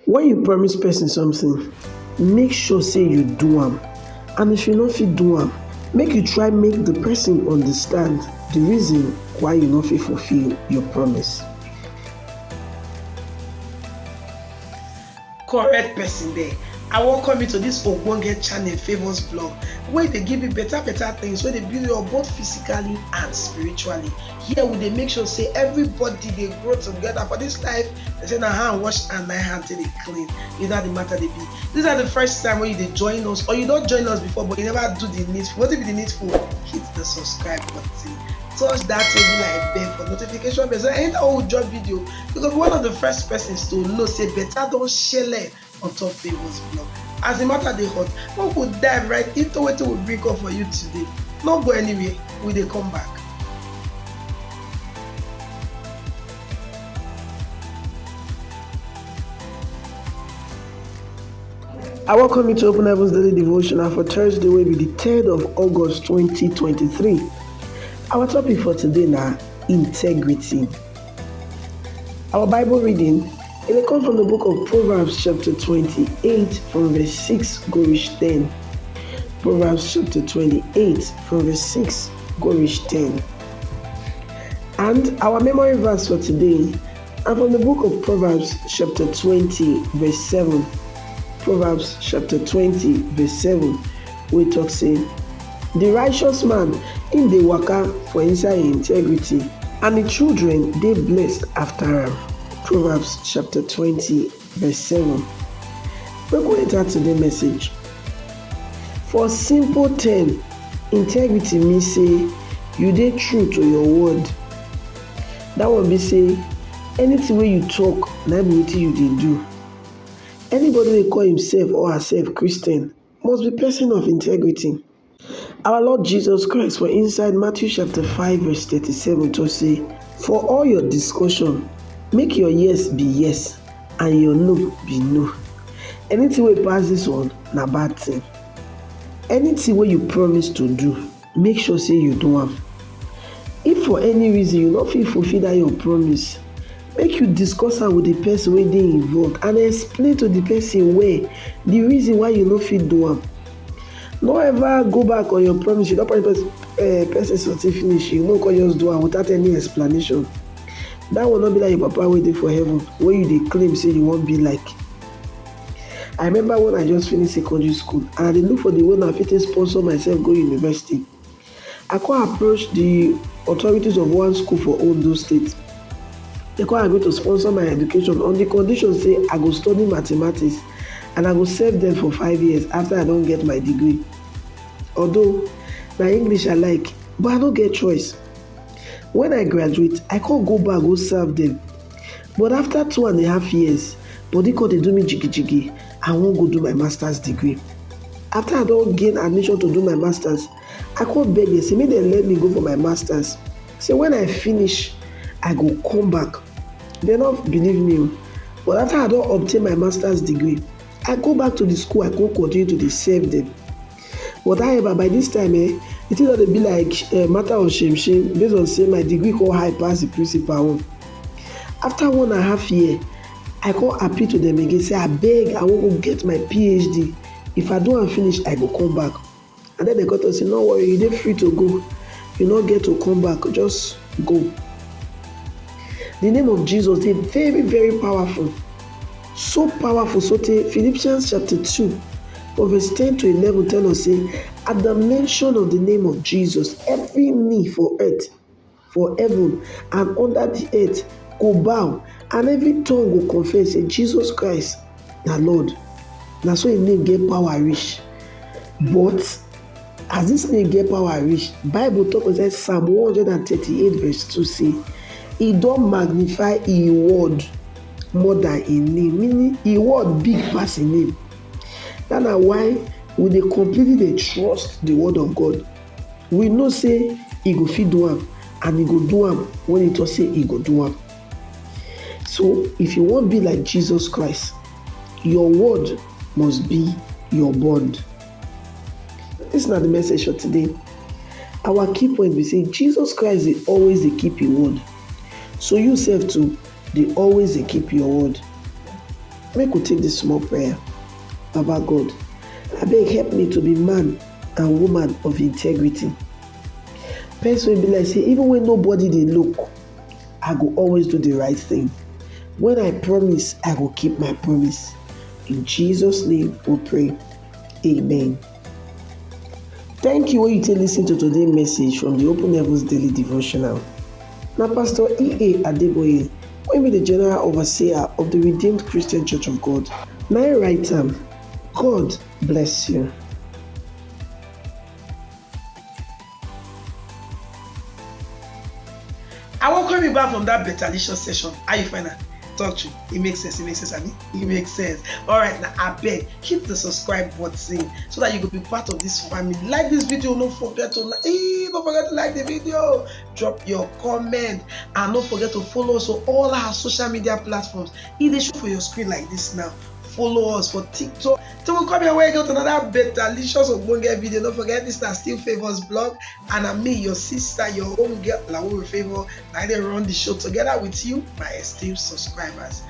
When you promise person something, make sure say you do am. And if you no fit do am, make you try make the person understand the reason why you no fit fulfill your promise. Correct person there. I welcome you to this ogbonge channel Favours blog, where they give you better things, where they build you up both physically and spiritually. Here we dey make sure say everybody dey grow together for this life. They say na hand wash and na hand till dey clean. Is that the matter dey be? This is the first time when you dey join us, or you don join us before but you never do the needful. What be the needful? Hit the subscribe button. Touch that table like bell for notification bell so anytime we drop video, you go be one of the first persons to know say better don shele on top Favours blog. As the matter dey hot, we go dive right into wetin we bring up for you today. No go anywhere, we dey come back. I welcome you to Open Heaven's Daily Devotional for Thursday, wey be the 3rd of August 2023. Our topic for today na integrity. Our Bible reading, it will come from the book of Proverbs chapter 28 from verse 6 go reach 10. Proverbs chapter 28 from verse 6 go reach 10. And our memory verse for today are from the book of Proverbs chapter 20 verse 7. Proverbs chapter 20 verse 7, we talk say, the righteous man in dey waka for inside integrity, and the children dey blessed after am. Proverbs chapter 20 verse 7. Make we enter today's message. For simple term, integrity mean say you dey true to your word. That one be say anything wey you talk na be wetin you dey do. Anybody wey call himself or herself Christian must be person of integrity. Our Lord Jesus Christ for inside Matthew chapter 5 verse 37 to say, for all your discussion, make your yes be yes and your no be no. Anything wey pass this one na bad thing. Anything wey you promise to do, make sure say you do am. If for any reason you no fit fulfill that your promise, make you discuss am with the person wey dey involved and explain to the person well the reason why you no fit do am. No ever go back on your promise. You don promise person something finish, you no come just do am without any explanation. That one no be like your papa wey dey for heaven, wey you dey claim say you wan be like. I remember when I just finish secondary school and I dey look for the way I fit take sponsor myself go university. I come approach the authorities of one school for Ondo State. They come agree to sponsor my education on the condition say I go study mathematics and I go serve them for 5 years after I don get my degree. Although na English I like, but I no get choice. When I graduate, I come go back go serve them. But after 2.5 years, body come dey do me jiggy. I wan go do my master's degree. After I don gain admission to do my master's, I come beg them say make dem let me go for my master's. Say when I finish, I go come back. They no believe me. But after I don obtain my master's degree, I go back to the school, I go continue to dey serve them. But however, by this time, the thing don dey be like matter of shame based on say my degree come high pass the principal own. After 1.5 years, I come appeal to them again, say abeg, I wan go get my PhD. If I do am finish, I go come back. And then they got to say, no worry, you dey free to go. You no get to come back, just go. The name of Jesus dey very, very powerful. So powerful, so Philippians chapter 2, from verse 10 to 11 tell us say, at the mention of the name of Jesus, every knee for earth, for heaven, and under the earth go bow, and every tongue go confess say Jesus Christ na Lord. Na so him name get power reach. But as this name get power reach, Bible talk inside Psalm 138 verse 2 say, he don magnify him word more than him name, meaning him word big pass him name. That na why we dey completely dey trust the word of God. We know say he go fit do am, and he go do am when he talk say he go do am. So if you wan be like Jesus Christ, your word must be your bond. This na the message for today. Our key point be say Jesus Christ dey always dey keep him word. So you sef too dey always dey keep your word. Make we take this small prayer. Baba God, abeg help me to be man and woman of integrity. Person wey be like say even when nobody dey look, I go always do the right thing. When I promise, I go keep my promise. In Jesus' name we pray. Amen. Thank you wey you take lis ten to today's message from the Open Heavens Daily Devotional. Na Pastor E.A. Adeboye wey be the General Overseer of the Redeemed Christian Church of God na im write am. God bless you. I welcome you back from that betalicious session. How you find that? Talk to you. It makes sense. Abi? It makes sense. Alright, now I beg, hit the subscribe button so that you could be part of this family. Like this video, don't forget to like the video. Drop your comment and don't forget to follow us on all our social media platforms. If they show for your screen like this now, follow us for TikTok. So we'll come here where you go to another betalicious Ogbonge video. Don't forget this is Still Favors blog, and I'm me, your sister, your own girl, Lawo Favor. I run the show together with you, my esteemed subscribers.